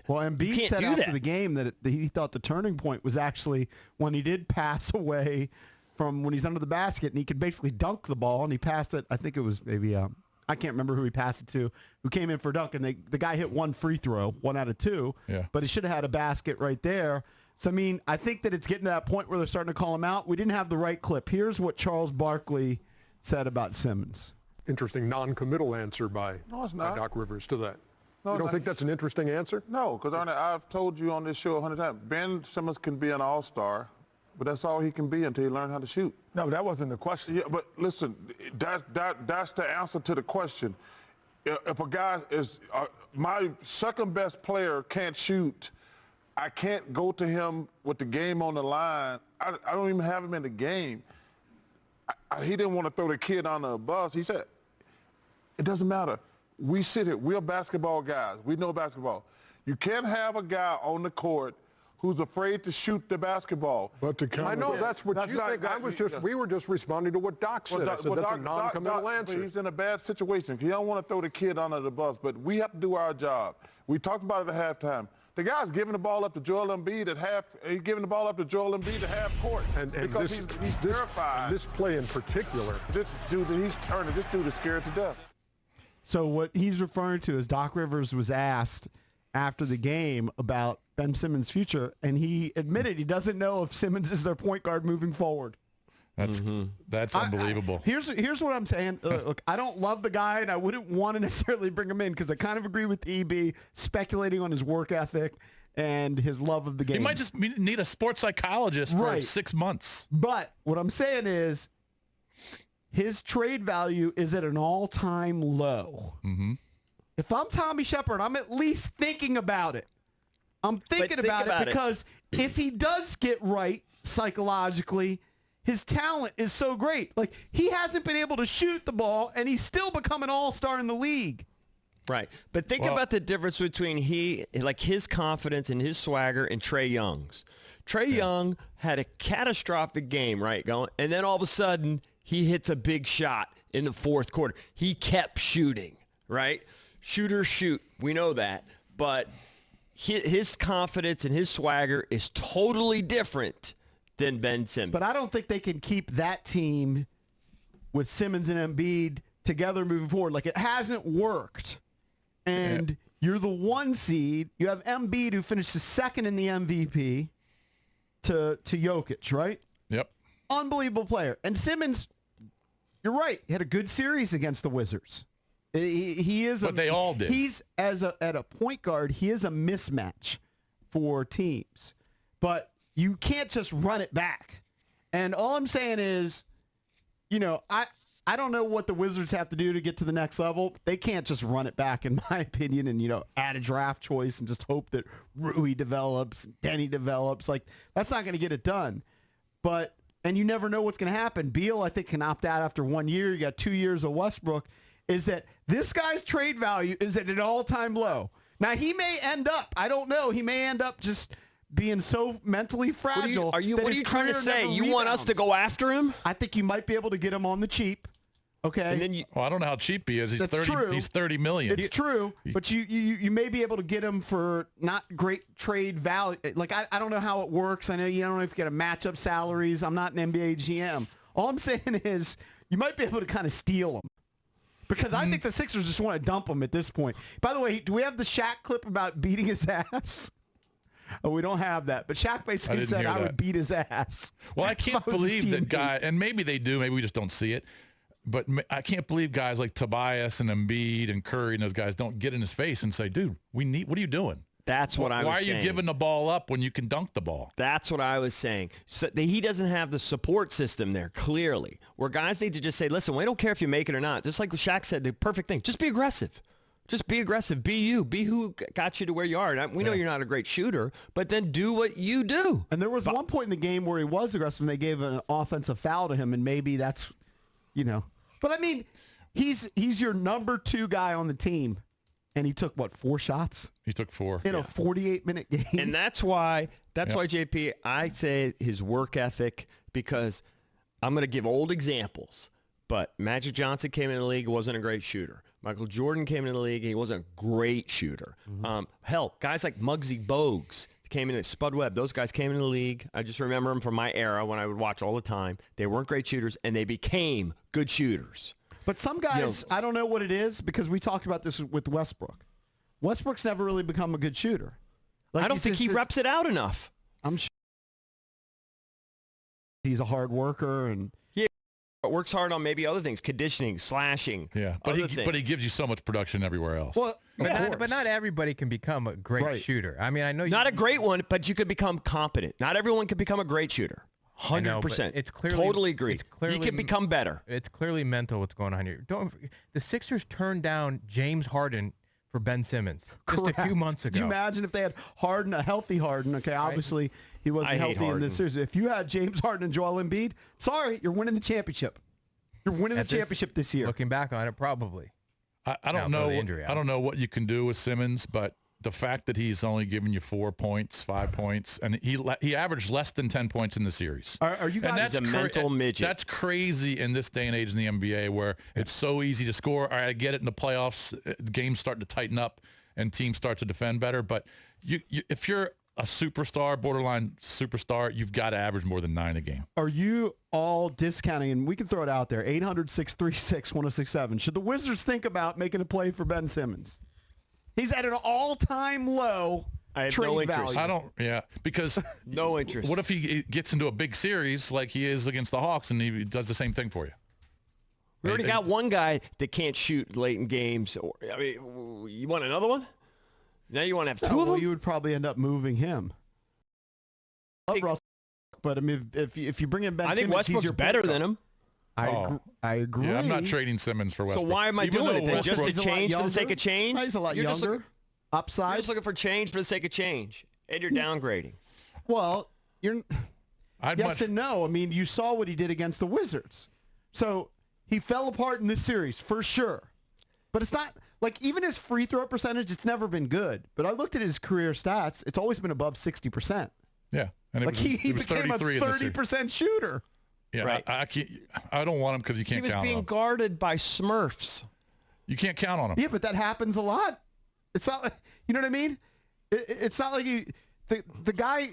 Well, Embiid said after the game that he thought the turning point was actually when he did pass away from when he's under the basket and he could basically dunk the ball, and he passed it. I think it was maybe I can't remember who he passed it to, who came in for a dunk, and the guy hit one free throw, 1 out of 2, but he should have had a basket right there. So, I mean, I think that it's getting to that point where they're starting to call him out. We didn't have the right clip. Here's what Charles Barkley said about Simmons. Interesting non-committal answer by Doc Rivers to that. No, you don't think that's an interesting answer? No, because I've told you on this show 100 times, Ben Simmons can be an all-star, but that's all he can be until he learns how to shoot. No, that wasn't the question. Yeah, but listen, that's the answer to the question. If a guy is, my second best player can't shoot, I can't go to him with the game on the line. I don't even have him in the game. He didn't want to throw the kid under a bus. He said, it doesn't matter. We sit here. We're basketball guys. We know basketball. You can't have a guy on the court who's afraid to shoot the basketball. But I know that's what you think. We were just responding to what Doc said. That's a non-committal answer. He's in a bad situation. He don't want to throw the kid under the bus, but we have to do our job. We talked about it at halftime. The guy's giving the ball up to Joel Embiid at half. He's giving the ball up to Joel Embiid at half court because he's terrified. This play in particular. This dude is scared to death. So what he's referring to is Doc Rivers was asked after the game about Ben Simmons' future, and he admitted he doesn't know if Simmons is their point guard moving forward. That's unbelievable. Here's what I'm saying. Look, I don't love the guy, and I wouldn't want to necessarily bring him in because I kind of agree with EB, speculating on his work ethic and his love of the game. He might just need a sports psychologist for 6 months. But what I'm saying is his trade value is at an all-time low. If I'm Tommy Shepard, I'm at least thinking about it. I'm thinking about it because if he does get right psychologically, his talent is so great. Like, he hasn't been able to shoot the ball, and he's still become an all-star in the league. Right. But think about the difference between his confidence and his swagger and Trae Young's. Trae Young had a catastrophic game, right, going, and then all of a sudden he hits a big shot in the fourth quarter. He kept shooting, right? Shooters shoot. We know that. But his confidence and his swagger is totally different than Ben Simmons. But I don't think they can keep that team with Simmons and Embiid together moving forward. Like, it hasn't worked. And you're the 1 seed. You have Embiid, who finished second in the MVP to Jokic, right? Yep. Unbelievable player. And Simmons, you're right. He had a good series against the Wizards. He is. But they all did. He's at a point guard. He is a mismatch for teams, but you can't just run it back. And all I'm saying is, I don't know what the Wizards have to do to get to the next level. They can't just run it back, in my opinion, and add a draft choice and just hope that Rui develops, Denny develops. Like, that's not going to get it done. And you never know what's going to happen. Beal, I think, can opt out after 1 year. You got 2 years of Westbrook. Is that this guy's trade value is at an all-time low. Now, he may end up, I don't know, he may end up just being so mentally fragile. What are you trying to say? You want us to go after him? I think you might be able to get him on the cheap. Okay. And then I don't know how cheap he is. He's He's $30 million. It's true, but you may be able to get him for not great trade value. Like, I don't know how it works. I know you don't know if you get a matchup salaries. I'm not an NBA GM. All I'm saying is you might be able to kind of steal him. Because I think the Sixers just want to dump him at this point. By the way, do we have the Shaq clip about beating his ass? Oh, we don't have that. But Shaq basically said I would beat his ass. Well, I can't believe that guy, and maybe they do, maybe we just don't see it. But I can't believe guys like Tobias and Embiid and Curry and those guys don't get in his face and say, dude, what are you doing? That's what I was saying. Why are you giving the ball up when you can dunk the ball? That's what I was saying. So he doesn't have the support system there, clearly, where guys need to just say, listen, we don't care if you make it or not. Just like Shaq said, the perfect thing. Just be aggressive. Just be aggressive. Be you. Be who got you to where you are. And we know you're not a great shooter, but then do what you do. And there was one point in the game where he was aggressive and they gave an offensive foul to him, and maybe that's, But, I mean, he's your number 2 guy on the team. And he took, 4 shots? He took 4. In a 48-minute game. And that's why, JP, I say his work ethic, because I'm going to give old examples. But Magic Johnson came in the league, wasn't a great shooter. Michael Jordan came into the league. He wasn't a great shooter. Hell, guys like Muggsy Bogues came in, Spud Webb. Those guys came into the league. I just remember them from my era when I would watch all the time. They weren't great shooters, and they became good shooters. But some guys, I don't know what it is, because we talked about this with Westbrook. Westbrook's never really become a good shooter. I don't think he reps it out enough. I'm sure he's a hard worker and works hard on maybe other things, conditioning, slashing. Yeah, but he gives you so much production everywhere else. Well, but not everybody can become a great shooter. I mean, I know not a great one, but you could become competent. Not everyone can become a great shooter. 100%. It's clearly totally agree. It's clearly, he can become better. It's clearly mental what's going on here. The Sixers turned down James Harden for Ben Simmons just a few months ago. Could you imagine if they had Harden, a healthy Harden? Okay, obviously he wasn't healthy in this series. If you had James Harden and Joel Embiid, sorry, you're winning the championship. You're winning the championship this year. Looking back on it, probably. I don't know. I don't know what you can do with Simmons, but the fact that he's only giving you 4 points, 5 points, and he averaged less than 10 points in the series. Are you guys a mental midget? That's crazy in this day and age in the NBA, where it's so easy to score. All right, I get it in the playoffs. Games start to tighten up and teams start to defend better. But if you're a superstar, borderline superstar, you've got to average more than 9 a game. Are you all discounting, and we can throw it out there, 800-636-1067. Should the Wizards think about making a play for Ben Simmons? He's at an all-time low trade value. I don't, because no interest. What if he gets into a big series like he is against the Hawks and he does the same thing for you? We already got one guy that can't shoot late in games. I mean, you want another one? Now you want to have two of them? You would probably end up moving him. But I mean, if you bring in Ben Simmons, I think Westbrook's better than him. I agree. Yeah, I'm not trading Simmons for Westbrook. So why am I doing it? Just to change for the sake of change? He's a lot younger. Upside. You're just looking for change for the sake of change, and you're downgrading. Well, yes and no. I mean, you saw what he did against the Wizards. So he fell apart in this series for sure. But it's not like even his free throw percentage, it's never been good. But I looked at his career stats. It's always been above 60%. Yeah. And it like was, he became a 30% shooter. Yeah, right. I don't want him because you can't count on him. He was being guarded by Smurfs. You can't count on him. Yeah, but that happens a lot. It's not, you know what I mean? It's not like the guy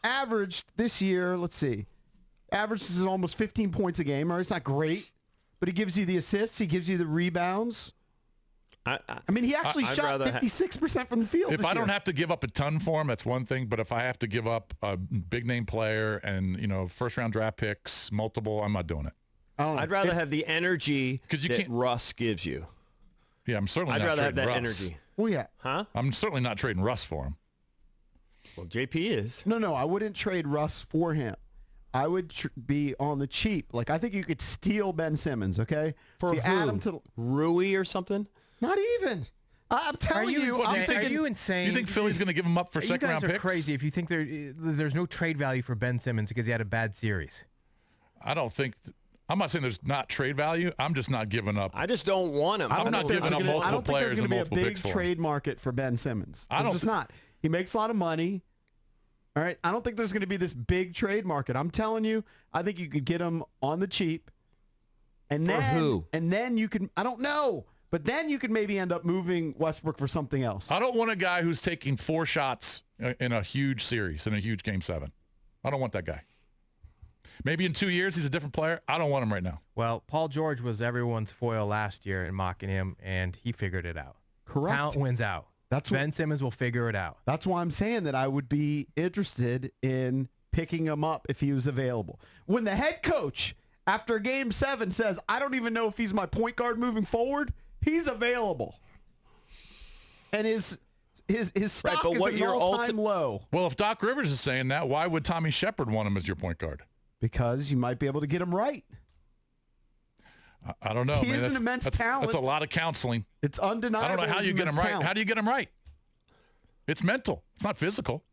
averaged this year, let's see, averages almost 15 points a game. Or it's not great, but he gives you the assists. He gives you the rebounds. I mean, he actually shot 56% from the field. If I don't have to give up a ton for him, that's one thing. But if I have to give up a big name player and first round draft picks, multiple, I'm not doing it. I'd rather have the energy that Russ gives you. Yeah, I'm certainly not trading Russ. I'd rather have that energy. Well, yeah. Huh? I'm certainly not trading Russ for him. Well, JP is. No, I wouldn't trade Russ for him. I would be on the cheap. Like, I think you could steal Ben Simmons, okay? For who? Add him to Rui or something? Not even. I'm telling you. Are you insane? You think Philly's going to give him up for second round picks? You guys are crazy if you think there's no trade value for Ben Simmons because he had a bad series. I don't think. I'm not saying there's not trade value. I'm just not giving up. I just don't want him. I'm not giving up multiple players and multiple picks for him. I don't think there's going to be a big trade market for Ben Simmons. I don't. It's not. He makes a lot of money. All right. I don't think there's going to be this big trade market. I'm telling you, I think you could get him on the cheap. And for who? And then you can. I don't know. But then you could maybe end up moving Westbrook for something else. I don't want a guy who's taking 4 shots in a huge series, in a huge Game 7. I don't want that guy. Maybe in 2 years he's a different player. I don't want him right now. Well, Paul George was everyone's foil last year in mocking him, and he figured it out. Correct. Talent wins out. Ben Simmons will figure it out. That's why I'm saying that I would be interested in picking him up if he was available. When the head coach, after Game 7, says, I don't even know if he's my point guard moving forward, he's available. And his stock is at an all-time low. Well, if Doc Rivers is saying that, why would Tommy Shepard want him as your point guard? Because you might be able to get him right. I don't know. He is an immense talent. That's a lot of counseling. It's undeniable. I don't know how you get him right. How do you get him right? It's mental. It's not physical.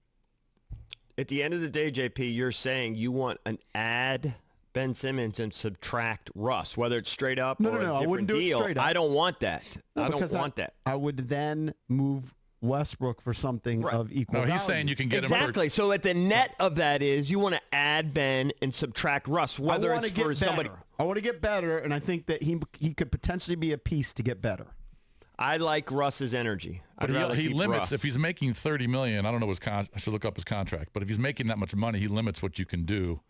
At the end of the day, JP, you're saying you want an add Ben Simmons and subtract Russ, whether it's straight up or a different I wouldn't do deal. It straight up. I don't want that. No, I don't want that. I would then move Westbrook for something of equal value. He's saying you can get him exactly. So at the net of that is you want to add Ben and subtract Russ, whether it's for somebody. I want to get better, and I think that he could potentially be a piece to get better. I like Russ's energy. But he limits Russ. If he's making $30 million. I don't know his I should look up his contract. But if he's making that much money, he limits what you can do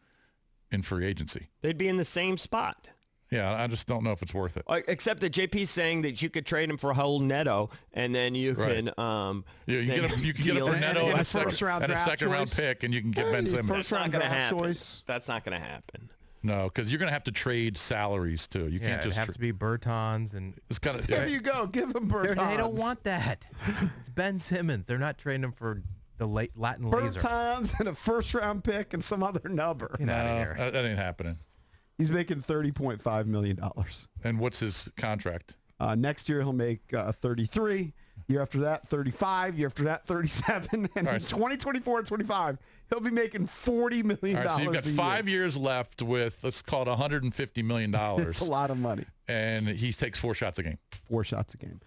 in free agency. They'd be in the same spot. Yeah, I just don't know if it's worth it. Except that JP's saying that you could trade him for Raul Neto, and then you can you can get him for Neto and a second round pick, and you can get Ben Simmons. That's not going to happen. That's not going to happen. No, because you're going to have to trade salaries too. You can't just. It has to be Bertans and. It's kind of. There you go. Give him Bertans. They don't want that. It's Ben Simmons. They're not trading him for the Latin laser. Bertans and a first-round pick and some other number. Get out of here. That ain't happening. He's making $30.5 million. And what's his contract? Next year he'll make 33. Year after that, 35. Year after that, 37. And in 2024 and 25, he'll be making $40 million. All right, so you've got 5 years left with, let's call it $150 million. It's a lot of money. And he takes 4 shots a game. 4 shots a game.